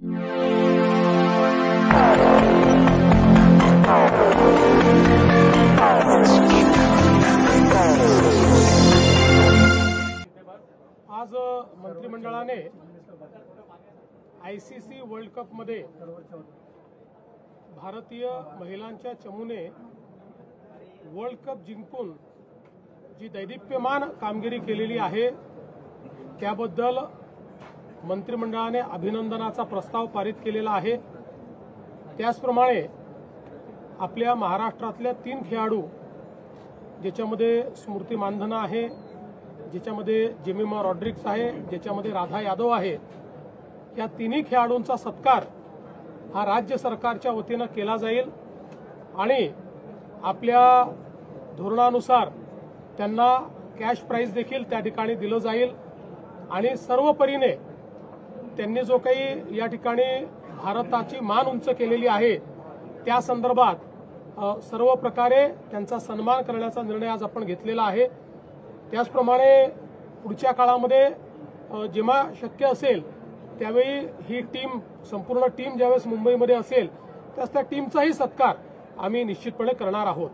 आज मंत्रिमंडळाने ICC world cup मध्ये भारतीय महिलांच्या चमूने वर्ल्ड कप जिंकून जी दैदिप्यमान कामगिरी केलेली आहे त्याबद्दल मंत्रिमंडळाने अभिनंदनाचा प्रस्ताव पारित केलेला आहे। त्याचप्रमाणे आपल्या महाराष्ट्रातल्या 3 खेळाडू ज्याच्यामध्ये स्मृती मानधना आहे, ज्याच्यामध्ये जेमिमा रॉड्रिग्स आहे, ज्याच्यामध्ये राधा यादव आहे, या तिन्ही खेळाडूंचा सत्कार हा राज्य सरकारच्या वतीनं केला जाईल आणि आपल्या धोरणानुसार त्यांना कॅश प्राइज देखील त्या ठिकाणी दिलं जाईल आणि सर्व परीने त्यांनी जो काही या ठिकाणी भारताची मान उंच केलेली आहे त्या संदर्भात सर्व प्रकारे त्यांचा सन्मान करण्याचा निर्णय आज आपण घेतलेला आहे। त्याचप्रमाणे पुढच्या काळामध्ये जेव्हा शक्य असेल त्यावेळी ही टीम संपूर्ण टीम ज्यावेळेस मुंबईमध्ये असेल त्यास त्या टीमचाही सत्कार आम्ही निश्चितपणे करणार आहोत।